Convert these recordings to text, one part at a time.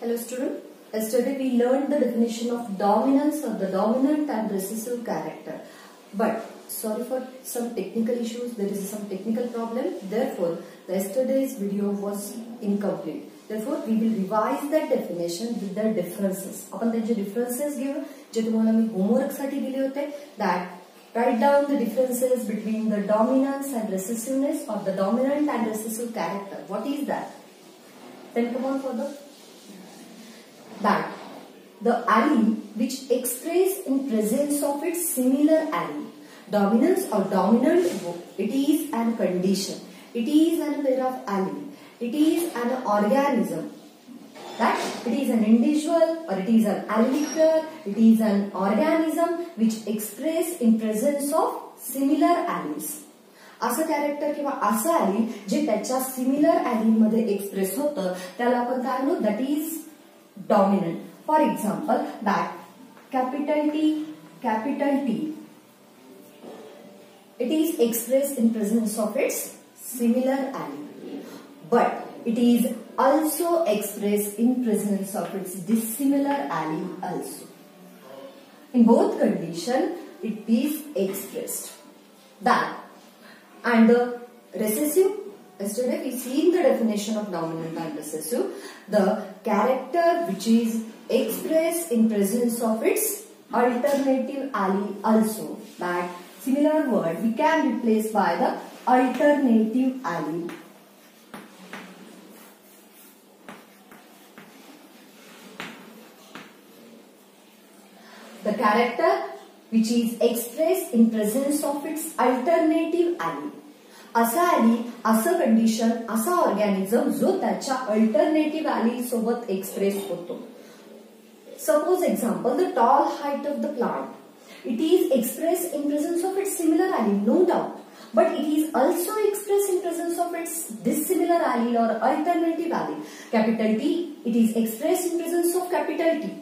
Hello student, yesterday we learned the definition of dominance or the dominant and recessive character. But sorry for some technical issues, there is some technical problem. Therefore, yesterday's video was incomplete. Therefore, we will revise that definition with the differences. आपण त्यांचे differences घेऊ जे तुम्हाला मी homework साठी दिले होते. That write down the differences between the dominance and recessiveness or the dominant and recessive character. What is that? Then come on further. That the allele which express in presence of its similar allele. Dominance or dominant, it is an condition. It is an pair of allele. It is an organism. That it is an individual or it is an allelic pair. It is an organism which express in presence of similar alleles. असं character किंवा असं allele जे त्याच्या similar allele मध्ये express होतं त्याला आपण काय म्हणू? That is dominant. For example, that capital T, it is expressed in presence of its similar allele, but it is also expressed in presence of its dissimilar allele also. In both conditions, it is expressed. That and the recessive. Yesterday we seen the definition of dominant and recessive. The character which is expressed in presence of its alternative allele also. That similar word we can replace by the alternative allele. The character which is expressed in presence of its alternative allele. असा allele, असं condition, असा organism जो त्याच्या alternative allele सोबत express होतो. Suppose example the tall height of the plant. It is expressed in presence of its similar allele, no doubt. But it is also expressed in presence of its dissimilar allele or alternative allele. Capital T, it is expressed in presence of capital T.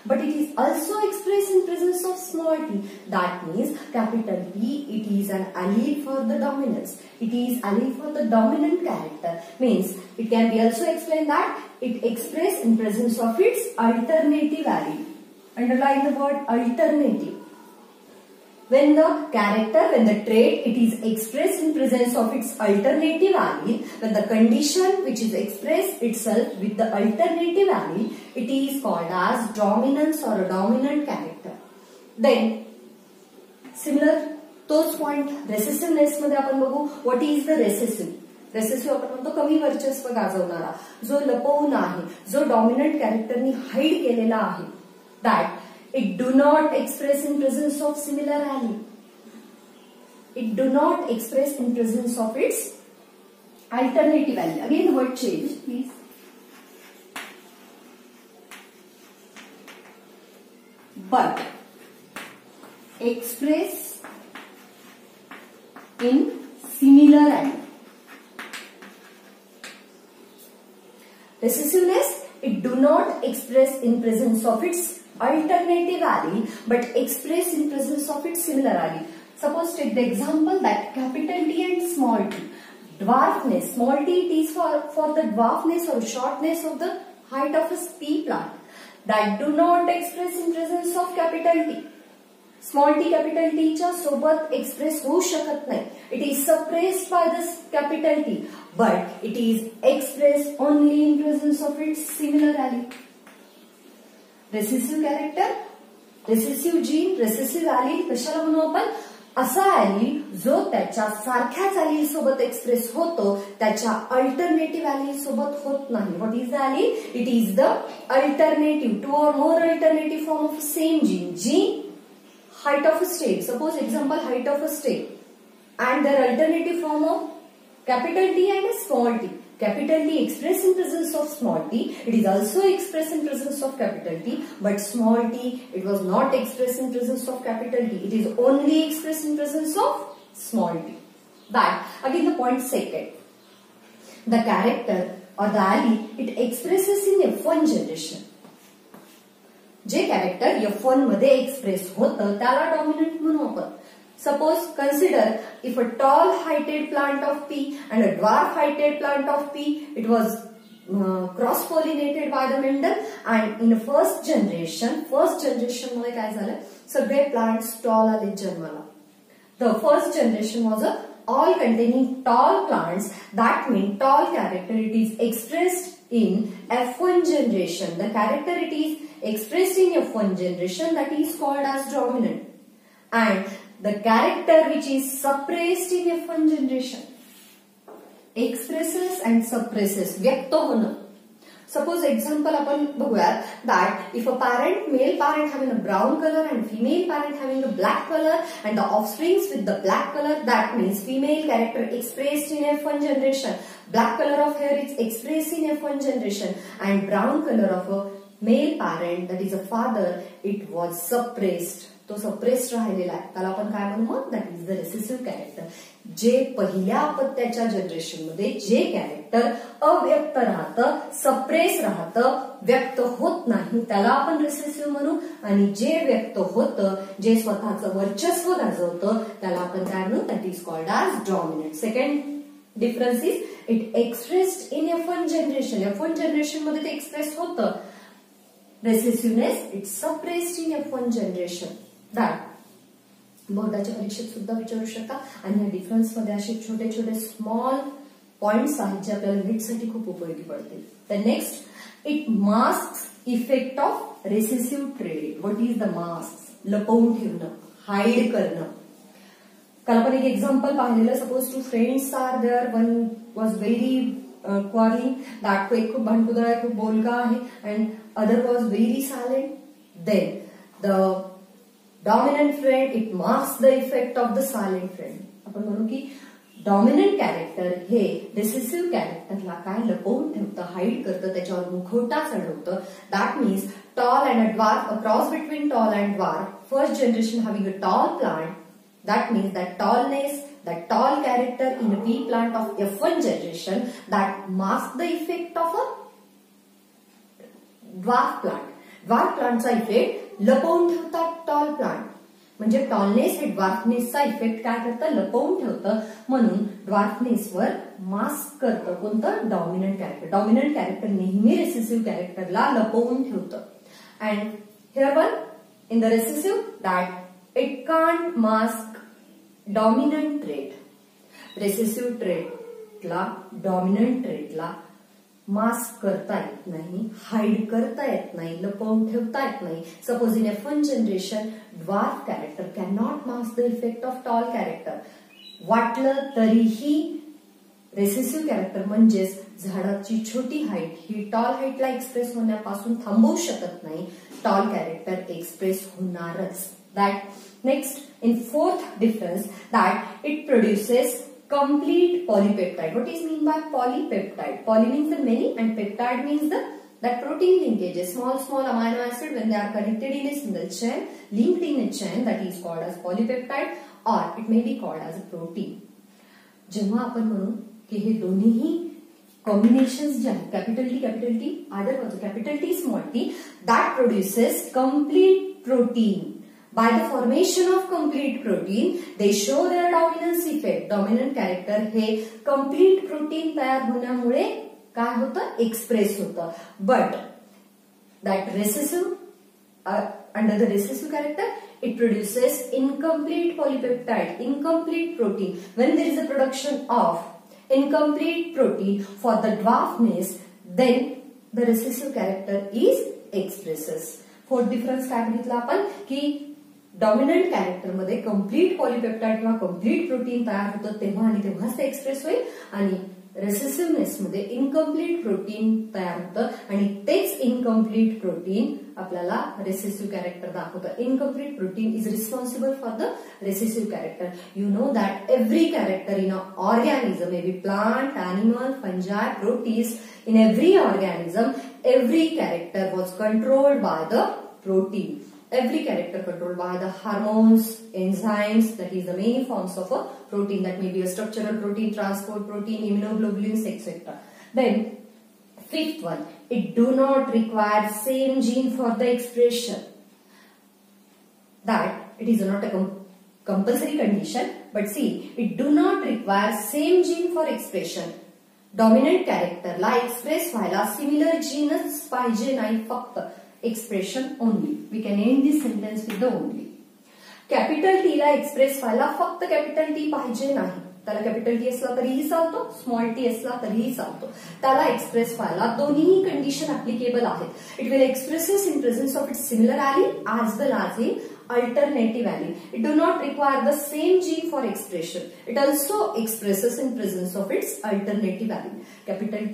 But it is also expressed in presence of small t. That means capital T, it is an allele for the dominance. It is allele for the dominant character. Means it can be also explained that it expressed in presence of its alternative allele. Underline the word alternative. When the character, when the trait, it is expressed in presence of its alternative allele, when the condition which is expressed itself with the alternative allele, it is called as dominance or a dominant character. Then, similar, तोच point recessiveness मध्ये आपण बघू. What is the recessive? Recessive आपण म्हणतो कमी वर्चस्व गाजवणारा, जो लपवून आहे, जो डॉमिनंट कॅरेक्टरनी हाईड केलेला आहे. That it do not express in presence of similar allele. It do not express in presence of its alternative allele. Again, word change, please. But express in similar allele. Recessiveness, it do not express in presence of its alternative allele but express in presence of its similar allele. Suppose take the example that capital T and small t. Dwarfness, small t, it is for the dwarfness or shortness of the height of a pea plant. That do not express in presence of capital T. Small t capital T च्या सोबत express होऊ शकत नाही. It is suppressed by this capital T, but it is expressed only in presence of its similar allele. Recessive character, recessive gene, recessive allele कशाला म्हणू आपण? असा allele जो त्याच्या सारख्याच allele सोबत एक्सप्रेस होतो, त्याच्या अल्टरनेटिव्ह allele सोबत होत नाही. What is the allele? It is the alternative, two or more alternative form of same gene. Gene, height of a state. Suppose example height of a state, and their alternative form of capital T and a small t. Capital T expressed in presence of small t. It is also expressed in presence of capital T. But small t, it was not expressed in presence of capital T. It is only expressed in presence of small t. That again the point second. The character or the allele, it expresses in F1 generation. J character F1 मध्ये express होतं त्याला dominant म्हणू आपण. Suppose consider if a tall heighted plant of P and a dwarf heighted plant of P, it was cross pollinated by the Mendel and in first generation मध्ये काय झालं, सगळे plants toll आले जन्माला. The first generation was all containing tall plants. That means tall character it is expressed in F1 generation. The character it is expressed in F1 generation, that is called as dominant. And the character which is suppressed in F1 generation expresses and suppresses, व्यक्त होणं. Suppose example आपण बघूयात that if a male parent having a brown color and female parent having a black color and the offsprings with the black color, that means female character expressed in F1 generation, black color of hair is expressed in F1 generation, and brown color of a male parent, that is a father, it was suppressed. तो suppressed राहिलेला आहे, त्याला आपण काय म्हणू मग, that is the recessive character. जे पहिल्या अपत्याच्या जनरेशन मध्ये जे कॅरेक्टर अव्यक्त राहतं, सप्रेस राहतं, व्यक्त होत नाही, त्याला आपण रेसेसिव्ह म्हणू. आणि जे व्यक्त होतं, जे स्वतःचं वर्चस्व गाजवतं, त्याला आपण काय म्हणू, that is called as dominant. Second difference is it expressed in F1 generation. F1 generation मध्ये ते एक्सप्रेस होतं. Recessiveness it suppressed in F1 generation. बोर्डाच्या परीक्षेत सुद्धा विचारू शकता. आणि या डिफरन्स मध्ये असे छोटे छोटे स्मॉल पॉइंट्स आहेत जे आपल्याला नीटसाठी खूप उपयोगी पडतील. The next, it mask effect of recessive trait. What is the mask? लपवून ठेवणं, हाईड करणं. काल आपण एक एक्झाम्पल पाहिलेलं. Suppose two friends are there, one was very quarrelling, that एक खूप भांडकुदळ आहे, खूप बोलका आहे, and other was very silent. Then the dominant friend it mask the effect of the silent friend. आपण म्हणू की डॉमिनंट कॅरेक्टर हे रेसेसिव्ह कॅरेक्टरला काय लपवून ठेवतं, हाईड करतं, त्याच्यावर मुखवटा चढवतं. That means tall and a dwarf, a cross between tall and dwarf. First generation having a tall plant, that means that tallness, that tall character in a pea plant of F1 generation that masks the effect of a dwarf plant. Dwarf plantचा effect लपवून ठेवतात tall plant. म्हणजे tallness हे ड्वार्फनेसचा effect काय करतं, लपवून ठेवतं. म्हणून ड्वार्फनेसवर मास्क करतं कोणतं, डॉमिनंट कॅरेक्टर. डॉमिनंट कॅरेक्टर नेहमी रेसेसिव्ह कॅरेक्टरला लपवून ठेवतं. And here one in the recessive that it can't mask dominant trait. Recessive ट्रेटला, डॉमिनंट ट्रेटला मास्क करता येत नाही, हाईड करता येत नाही, लपवून ठेवता येत नाही. Suppose in F1 generation dwarf character can not mask the effect of tall character. वाटलं तरीही रेसेसिव्ह कॅरेक्टर म्हणजेच झाडाची छोटी हाईट ही टॉल हाईटला एक्सप्रेस होण्यापासून थांबवू शकत नाही. टॉल कॅरेक्टर एक्सप्रेस होणारच. That next, in fourth difference, that it produces complete polypeptide. What is mean by polypeptide? Poly means the many and peptide means that protein linkages, small amino acid when they are connected in a single chain, linked in a chain, that is called as polypeptide, or it may be called as a protein. जेव्हा आपण म्हणू की हे दोन्हीही combinations जे आहेत, capital T आदर बाजू capital T small T, that produces complete protein. By the formation of complete protein, they show their dominance effect. Dominant character hey complete protein तयार होण्यामुळे काय होतं, एक्सप्रेस होतं. But that recessive, under the recessive character, it produces incomplete polypeptide, incomplete protein. When there is a production of incomplete protein for the dwarfness, then the recessive character is expresses. Fourth difference काय बघितलं आपण की dominant character मध्ये complete polypeptide किंवा complete protein तयार होतं तेव्हा आणि तेव्हाच ते एक्सप्रेस होईल. आणि रेसेसिव्हनेस मध्ये इनकम्प्लीट प्रोटीन तयार होतं आणि तेच इनकम्प्लीट प्रोटीन आपल्याला रेसेसिव्ह कॅरेक्टर दाखवतं. Incomplete protein is responsible for the recessive character. You know that every character in a organism, may be plant, animal, फंजाय, protist, in every organism, every character was controlled by the protein. Every character controlled by the hormones, enzymes, that is the main forms of a protein. That may be a structural protein, transport protein, immunoglobulins, etc. Then, fifth one, it do not require same gene for the expression. That it is not a compulsory condition, but see, it do not require same gene for expression. Dominant कॅरेक्टरला express व्हायला similar जीनच पाहिजे नाही, फक्त expression only. We can end this sentence with the only. Capital T ला express व्हायला फक्त capital T पाहिजे नाही, त्याला कॅपिटल टी असला तरीही चालतो, स्मॉल टी असला तरीही चालतो. त्याला एक्सप्रेस व्हायला दोन्ही कंडिशन ऍप्लिकेबल आहेत. It will expresses in presence of its similar allele as well as in alternative allele. It do not require the same gene for expression. It also expresses in presence of its alternative allele. capital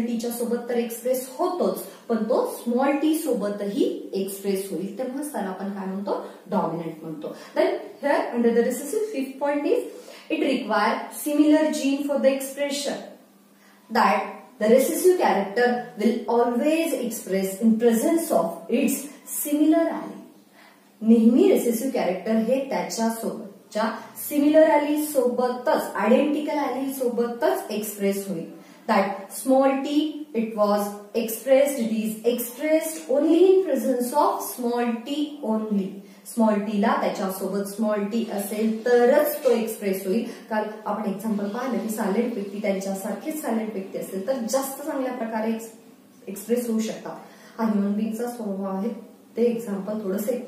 T च्या सोबत तर express होतोच, पण तो small T सोबतही express होईल, तेव्हाच त्याला आपण काय म्हणतो, डॉमिनंट म्हणतो. Then here under the recessive, fifth point is it requires similar gene for the expression. That the recessive character will always express in presence of its similar allele. नेहमी recessive character हे त्याच्या सोबतच्या similar ॲली सोबतच, identical ॲली सोबतच express होईल. That small T it was expressed, it is expressed only in presence of small T only. Small T ला त्याच्यासोबत small T असेल तरच तो एक्सप्रेस होईल. कारण आपण एक्झाम्पल पाहिलं की सायलेंट व्यक्ती त्यांच्यासारखेच सायलेंट व्यक्ती असेल तर जास्त चांगल्या प्रकारे एक्सप्रेस होऊ शकतात. हा ह्युमन बीइंगचा स्वभाव आहे. ते एक्झाम्पल थोडंसे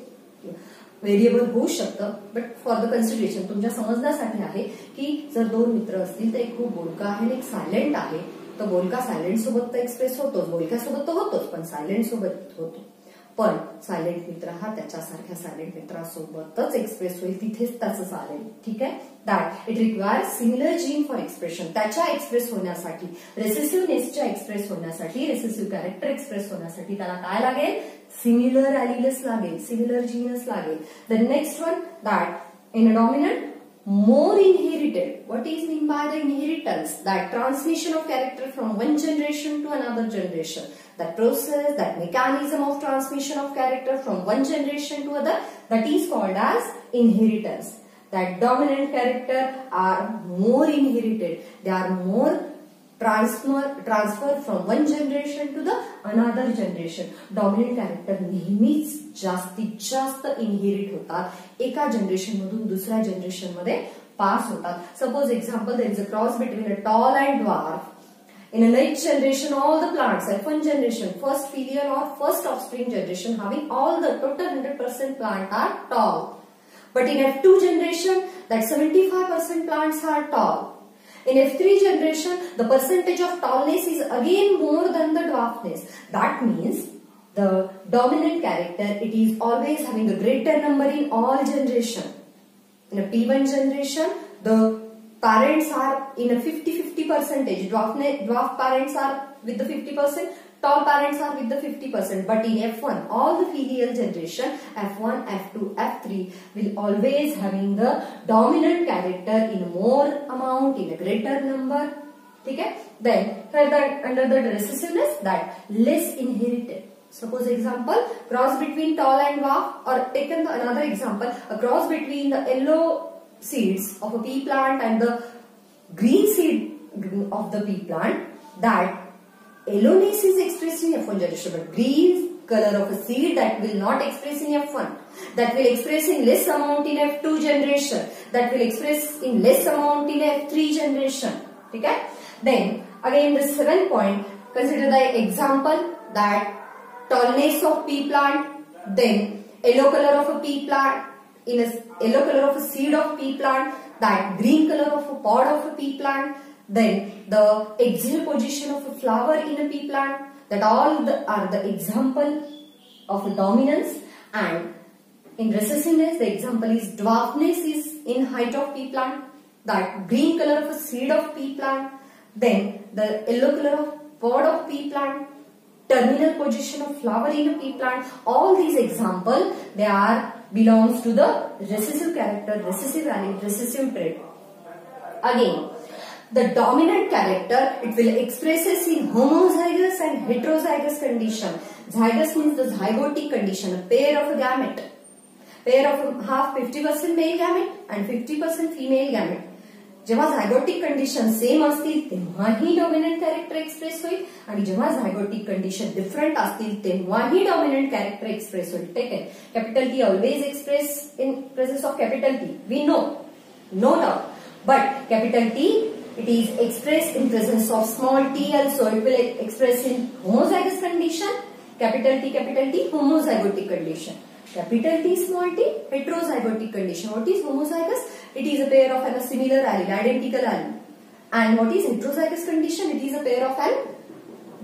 व्हेरिएबल होऊ शकतं, बट फॉर द कन्सिडरेशन तुमच्या समजण्यासाठी आहे की जर दोन मित्र असतील तर एक खूप बोलका आहे आणि एक सायलेंट आहे, तर बोलका सायलेंट सोबत तर एक्सप्रेस होतोच, बोलक्यासोबत तर होतोच, पण सायलेंट सोबत होतो. पण सायलेंट मित्र हा त्याच्यासारख्या सायलेंट मित्रासोबतच एक्सप्रेस होईल, तिथेच त्याचं चालेल. ठीक आहे. That it requires similar gene for expression. त्याच्या एक्सप्रेस होण्यासाठी, रेसेसिव्हनेसच्या एक्सप्रेस होण्यासाठी, रेसेसिव्ह कॅरेक्टर एक्सप्रेस होण्यासाठी त्याला काय लागेल, सिमिलर ॲलीलच लागेल, सिमिलर जीनच लागेल. The next one, that in a dominant more inherited. What is mean by the inheritance? That transmission of character from one generation to another generation. That process, that mechanism of transmission of character from one generation to other, that is called as inheritance. That dominant character are more inherited. They are more transfer from one generation to the another generation. Dominant character नेहमीच जास्तीत जास्त inherit होतात, एका generation मधून दुसऱ्या generation मध्ये pass होतात. Suppose example, there is a cross between a tall and dwarf. In a next generation, all the plants, F1 generation, first filial or first offspring generation, having all the total 100% plant are tall. But in F2 generation, that 75% plants are tall. In F3 generation, the percentage of tallness is again more than the dwarfness. That means the dominant character, it is always having a greater number in all generation. In a P1 generation, the parents are in a 50-50 percentage. Dwarf parents are with the 50%. Tall parents are with the 50%. But in F1, all the filial generation, F1, F2, F3 will always having the dominant character in more amount, in a greater number. Okay? Then, under the recessiveness, that less inherited. Suppose example, cross between tall and dwarf, or taken another example, a cross between the yellow seeds of a pea plant and the green seed of the pea plant, that yellowness is expressed in F1 generation, but green color of a seed that will not express in F1, that will express in less amount in F2 generation, that will express in less amount in F3 generation. Okay? Then again the 7th point, consider the example that tallness of pea plant, then yellow color of a pea plant, in a yellow color of a seed of pea plant, that green color of a pod of a pea plant, then the axial position of a flower in a pea plant, that all are the example of dominance. And in recessiveness, the example is dwarfness is in height of pea plant, that green color of a seed of pea plant, then the yellow color of pod of pea plant, terminal position of flower in a pea plant. All these example, they are belongs to the recessive character, recessive allele, recessive trait. Again, the dominant character, it will expresses in homozygous and heterozygous condition. Zygous means the zygotic condition, a pair of a gamete. Pair of half 50% male gamete and 50% female gamete. जेव्हा झायगोटिक condition same असतील तेव्हाही dominant character express होईल, आणि जेव्हा झायगोटिक condition different असतील तेव्हाही dominant character express होईल. Take it. Capital T always express in presence of capital T. We know, no doubt. But capital T, it is expressed in presence of small t also. It will express in homozygous condition, capital T, homozygotic condition. Capital T, small t, heterozygotic condition. What is homozygous? It is a pair of a similar allele, identical allele. And what is heterozygous condition? It is a pair of an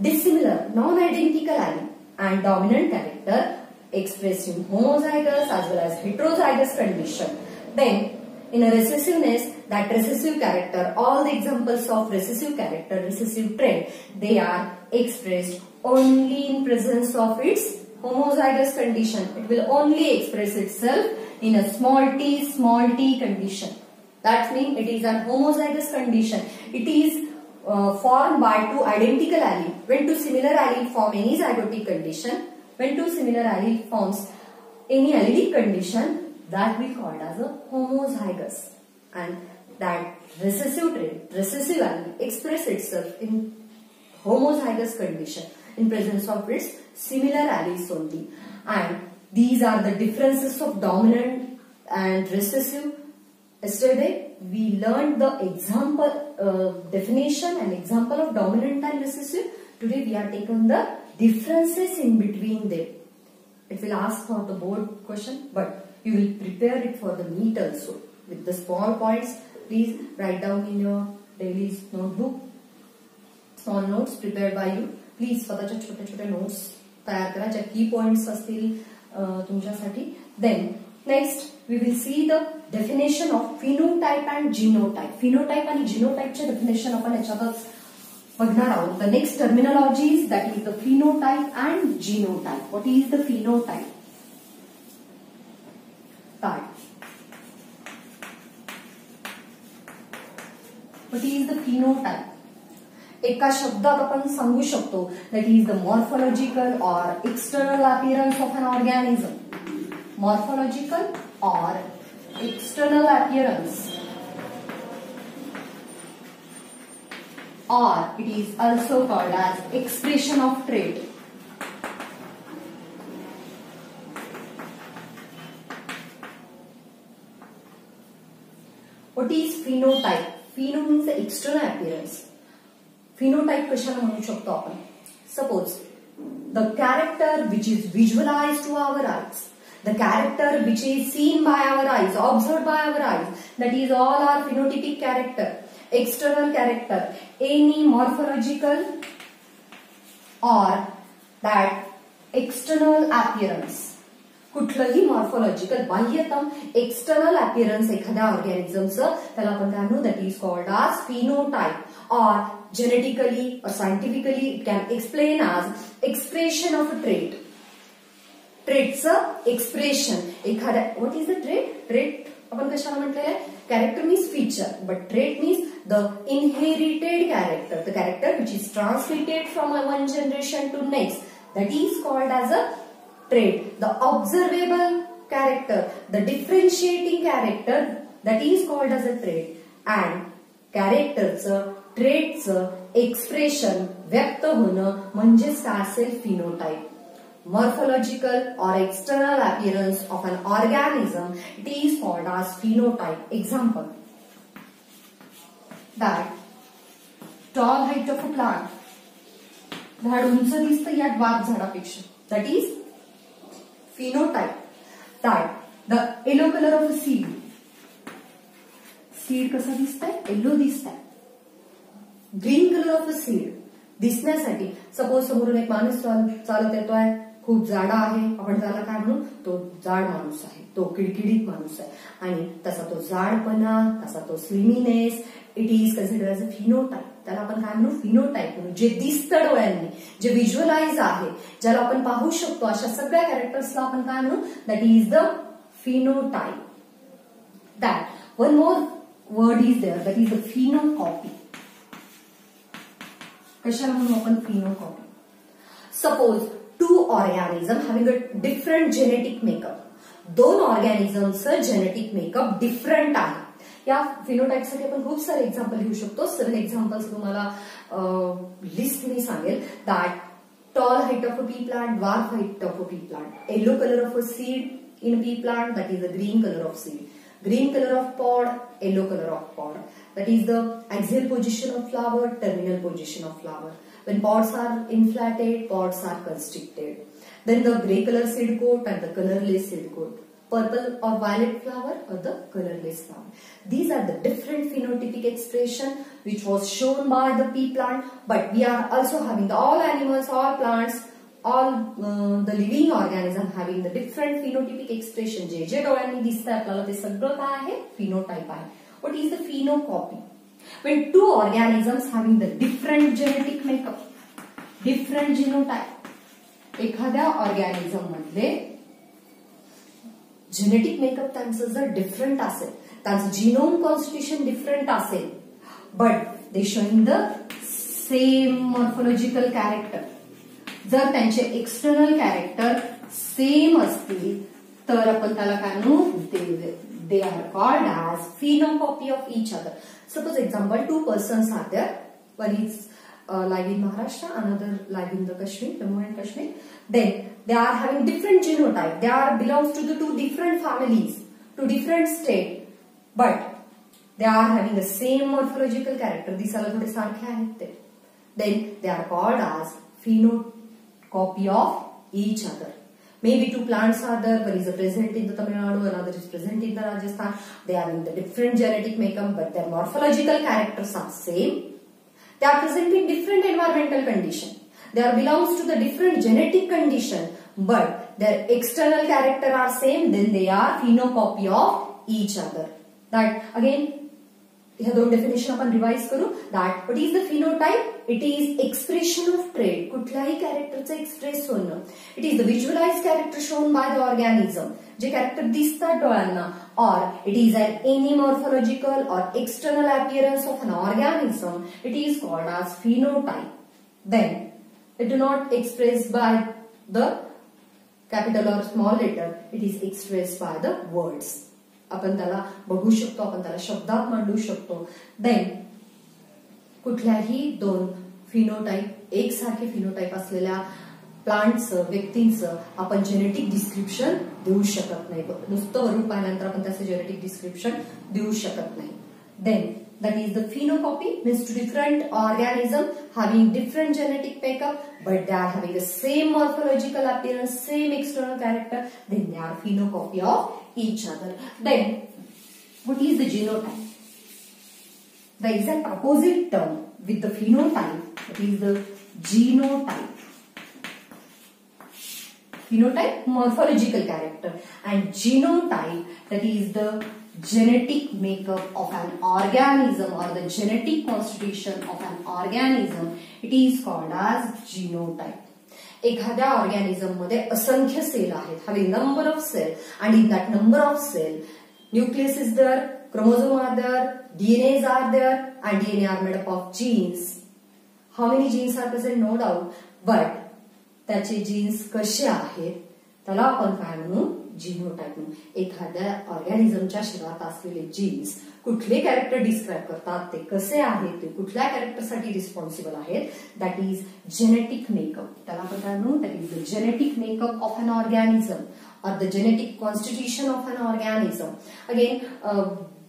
dissimilar, non-identical allele. And dominant character expressed in homozygous as well as heterozygous condition. Then in a recessiveness, that recessive character, all the examples of recessive character, recessive trait, they are expressed only in presence of its homozygous condition. It will only express itself in a small t condition. That means it is an homozygous condition. It is formed by two identical allele. When two similar allele form any zygotic condition, when two similar allele forms any allelic condition, that we called as a homozygous. And that recessive trait, recessive allele express itself in homozygous condition in presence of its similar alleles only. And these are the differences of dominant and recessive. Yesterday we learned the example definition and example of dominant and recessive. Today we are taking the differences in between them. It will ask for the board question, but you will prepare it for the meet also with the small points. Please write down in your daily notebook. Small notes prepared by you. Please स्वतःच्या छोटे छोटे notes तयार करा ज्या key points असतील तुमच्यासाठी. Then next we will see the definition of phenotype and genotype. Phenotype आणि genotype चे definition आपण याच्यातच बघणार आहोत. The next terminologies, that is the phenotype and genotype. What is the phenotype? What is the phenotype? एका शब्दात आपण सांगू शकतो that is the morphological or external appearance of an organism. Morphological or external appearance, or it is also called as expression of trait. What is phenotype? Pheno means the external appearance. Phenotype कशाला म्हणू शकतो आपण? Suppose the character which is visualized to our eyes, the character which is seen by our eyes, observed by our eyes, that is all our phenotypic character. External character, any morphological or that external appearance, कुठलंही morphological बाह्यतम external appearance एखाद्या ऑर्गॅनिझमचं त्याला आपण काय म्हणू, that is called as phenotype, or genetically or scientifically it can explain as expression of a trait. ट्रेटचं expression एखाद्या, what is the trait? Trait आपण कशाला म्हटलेलं आहे? Character means feature, but trait means the inherited character, the character which is transmitted from one generation to next, that is called as a trait. The observable character, the differentiating character, that is called as a trait. And characterचं, traitचं expression व्यक्त होणं म्हणजेच काय असेल? phenotype. Morphological or external appearance of an organism, it is called as phenotype. Example, that tall height of a plant, झाड उंच दिसतं या द्वार झाडापेक्षा, that is phenotype. That the yellow color of a seed, seed कसं दिसतंय? Yellow दिसतंय. Green colour of a seed दिसण्यासाठी, suppose समोरून एक माणूस चालत येतोय, खूप जाडा आहे, आपण त्याला काय म्हणू? तो जाड माणूस आहे, तो किडकिडीत माणूस आहे, आणि तसा तो जाडपणा, तसा तो sliminess, it is considered as a phenotype. त्याला आपण काय म्हणू? फिनोटाइप म्हणू. जे दिसतं डोळ्यांनी, जे व्हिज्युअलाइज आहे, ज्याला आपण पाहू शकतो, अशा सगळ्या कॅरेक्टर्सला आपण काय म्हणू? That is the phenotype. That one more word is there, that is the phenocopy. कशाला म्हणू आपण? Phenocopy. Suppose two organisms having a different genetic makeup. दोन ऑर्गॅनिझमचं जेनेटिक मेकअप डिफरंट आहे. या फिनोटाइपसाठी आपण खूप सारे एक्झाम्पल घेऊ शकतो. 7 एक्झाम्पल्स तुम्हाला लिस्ट मी सांगेल. That tall height of a pea plant, dwarf height of a pea plant, yellow color of a seed in a pea plant, that is the green color of seed, green color of pod, yellow color of pod, that is the axial position of flower, terminal position of flower. When pods are inflated, pods are constricted. Then the grey color seed coat and the colorless seed coat. Purple or violet flower or the colorless flower. These are the different phenotypic expression which was shown by the pea plant, but we are also having all animals, all plants, all the living organism having the different phenotypic expression. जे डोळ्यांनी दिसतंय आपल्याला ते सगळं काय आहे? Phenotype आहे. What is the phenocopy? When two organisms having the different genetic makeup, different genotype, एखाद्या organism मधले जेनेटिक मेकअप त्यांचं जर डिफरंट असेल, त्यांचं जीनोम कॉन्स्टिट्यूशन डिफरंट असेल, but they showing the same morphological character, जर त्यांचे एक्सटर्नल कॅरेक्टर सेम असतील तर आपण त्याला काय म्हणू? They are called as phenocopy of each other. Suppose example, two persons are there, one is live in Maharashtra, another live in the Kashmir, Jammu and Kashmir. Then they are having different genotype. They are belongs to the two different families, to different state, but they are having the same morphological character. दिसायला थोडे सारखे आहेत ते. Then they are called as phenocopy of each other. Maybe two plants are there. One is present in the Tamil Nadu, another is present in the Rajasthan. They are in the different genetic makeup, but their morphological characters are same. They are present in different environmental condition. They are belongs to the different genetic condition, but their external character are same. Then they are phenocopy of each other. That again, ह्या दोन definition आपण revise करू. That what is the phenotype? It is expression of trait. कुठल्याही कॅरेक्टरचं express होणं. It is the visualized character shown by the organism. J character दिसतात डोळ्यांना, or it is an any morphological or external appearance of an organism. It is called as phenotype. Then it do not expressed by the capital or small letter. It is expressed by the words. आपण त्याला बघू शकतो, आपण त्याला शब्दात मांडू शकतो. Then कुठल्याही दोन फिनोटाइप, एकसारखे फिनोटाइप असलेल्या प्लांटचं, व्यक्तींचं आपण जेनेटिक डिस्क्रिप्शन देऊ शकत नाही. नुसतं वरून पाहिल्यानंतर आपण त्याचं जेनेटिक डिस्क्रिप्शन देऊ शकत नाही. Then that is the phenocopy, means two different organism having different genetic makeup, but they are having the same morphological appearance, same external character. Then they are phenocopy of each other. Then what is the genotype? The exact opposite term with the phenotype, that is the genotype. Phenotype, morphological character, and genotype, that is the genetic makeup of an organism or the genetic constitution of an organism. It is called as genotype. एखाद्या organism मध्ये असंख्य cell आहेत, having number of cell, and in that number of cell, nucleus is there, chromosome are there, DNAs are there, and DNA are made up of genes. How many genes are present? No doubt, but त्याचे jeans कसे आहेत त्याला आपण काय म्हणू? Genotype म्हणून. एखाद्या ऑर्गॅनिझमच्या शरीरात असलेले जीन्स कुठले कॅरेक्टर डिस्क्राइब करतात, ते कसे आहेत, ते कुठल्या कॅरेक्टरसाठी रिस्पॉन्सिबल आहेत, दॅट इज जेनेटिक मेकअप. त्याला आपण काय म्हणू? That is the genetic makeup of an organism or the genetic constitution of an organism. Again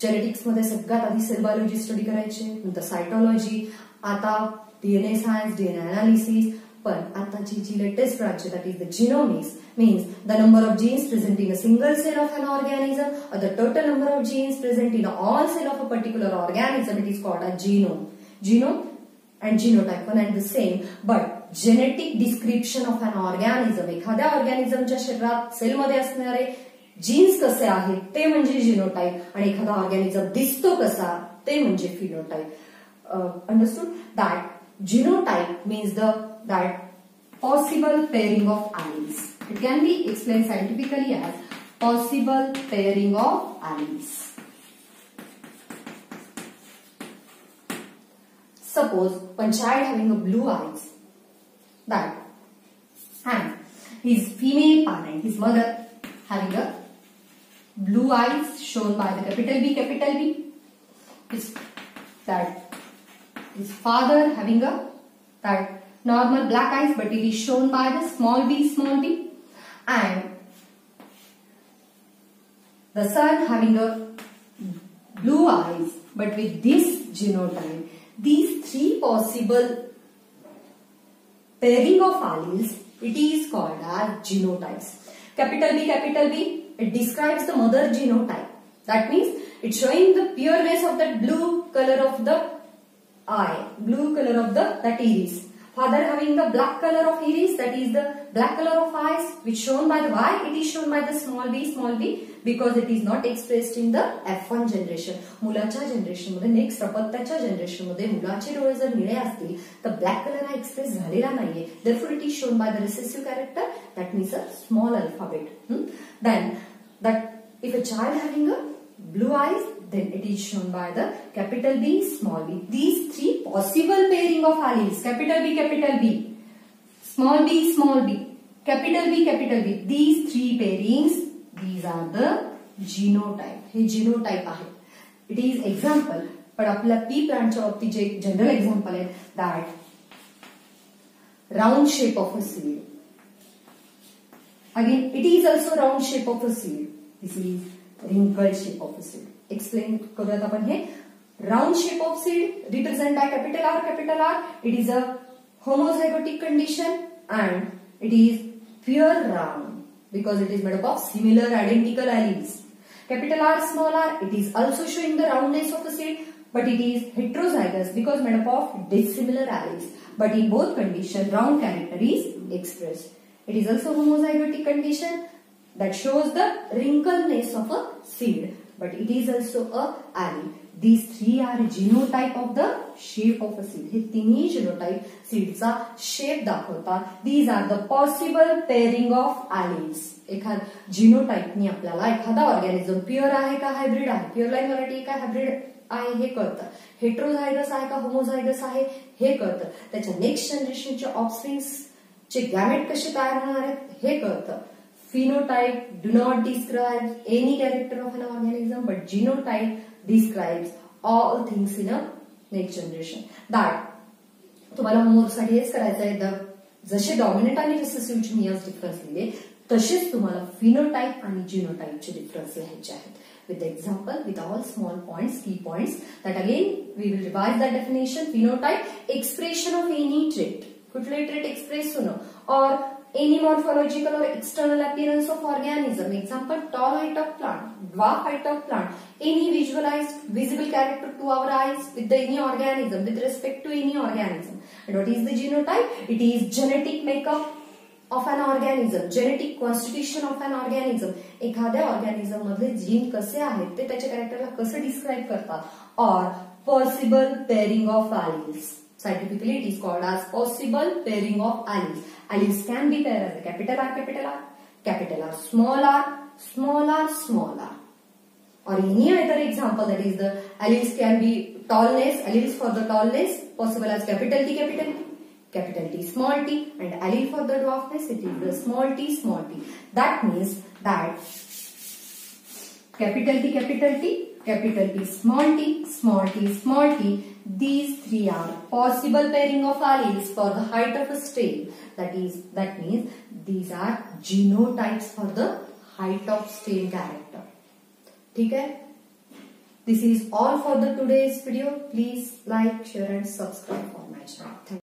genetics मध्ये सगळ्यात आधी सेल बायोलॉजी स्टडी करायची, नंतर सायटोलॉजी, आता डीएनए सायन्स, डीएनए अनालिसिस. पण आताची जी latest branch that is the genomics, means the number of genes present in a single cell of an organism or the total number of genes present in all cell of a particular organism. It is called a genome. Genome and genotype one and the same, but genetic description of an organism, एखाद्या ऑर्गॅनिझमच्या शरीरात cell मध्ये असणारे jeans कसे आहेत ते म्हणजे genotype, आणि एखादा ऑर्गॅनिझम दिसतो कसा ते म्हणजे phenotype. Understood that genotype means that possible pairing of alleles. It can be explained scientifically as possible pairing of alleles. Suppose one child having a blue eyes, that and his female parent, his mother having a blue eyes shown by the capital B, that his father having a that normal black eyes, but it is shown by the small b, and the son having a blue eyes but with this genotype, these three possible pairing of alleles, it is called as genotypes. Capital B, it describes the mother genotype. That means it's showing the pureness of that blue color of the eye, blue color of that iris. Father having the black color of iris, that is the black color of eyes, which shown by the Y, it is shown by the small b, because it is not expressed in the F1 generation. मुलाच्या generation मध्ये, next अपत्याच्या generation मध्ये मुलाचे डोळे जर निळे असतील तर black colour हा एक्सप्रेस झालेला नाहीये. Therefore it is shown by the recessive character, that means a small alphabet. Then that if a child having a blue eyes, then it is shown by the capital B, small b. These three possible pairing of alleles, capital B, small b, capital B. These three pairings, these are the genotype. Hey genotype आहे. It is example, पण आपल्या P प्लांटच्या बाबतीत जे general example आहे, that round shape of a seed. Again, it is also round shape of a seed. This is wrinkled shape of a seed. Explain करूयात आपण हे. Round shape of seed represented by capital R. It is a homozygotic condition and it is pure round because it is made up of similar identical alleles. Capital R, small r, it is also showing the roundness of a seed, but it is heterozygous because made up of dissimilar alleles. But in both conditions, round character is expressed. It is also homozygotic condition that shows the wrinkleness of a seed, but it is also a allele. These three are genotype of the shape of a seed. हे तिन्ही genotype seedचा shape दाखवतात. These are the possible pairing of alleles. एखाद genotype नी आपल्याला एखादा organism pure आहे का hybrid आहे, pure line variety का hybrid आहे हे कळतं, हेट्रोझायगस आहे का होमोझायगस आहे हे कळतं, त्याच्या नेक्स्ट जनरेशनचे ऑफस्प्रिंग्स चे गॅमेट कसे तयार होणार आहेत हे कळतं. Phenotype do not describe any character of an organism, but genotype describes all things in a next generation. That तुम्हाला होमवर्क साठी हेच करायचं आहे. जसे डॉमिनंट आणि रिसेसिव्हचे मी आज डिफरन्स लिहिले तसेच तुम्हाला फिनोटाइप आणि जीनोटाइपचे डिफरन्स लिहायचे आहेत. With the example, with all small points, key points, that again we will revise that definition. Phenotype, expression of any trait. कुठले trait express होणं, or any morphological or external appearance of organism. Example, tall height of plant, dwarf height of plant, any visualized visible character to our eyes with the any organism, with respect to any organism. And what is the genotype? It is genetic makeup of an organism, genetic constitution of an organism. एखाद्या organism मधले gene कसे आहेत ते त्याच्या कॅरेक्टरला कसे describe करतात, or possible pairing of alleles. Scientifically, it is called as possible pairing of alleles. Alleles can be paired as a capital R, small r, or any other example, that is the alleles can be tallness, alleles for the tallness possible as capital T, small t, and allele for the dwarfness, it is the small t. That means that capital T, small t, these three are possible pairing of alleles for the height of a stem. That means these are genotypes for the height of stem character. ठीक है? This is all for the today's video. Please like, share and subscribe for my channel. Thank you.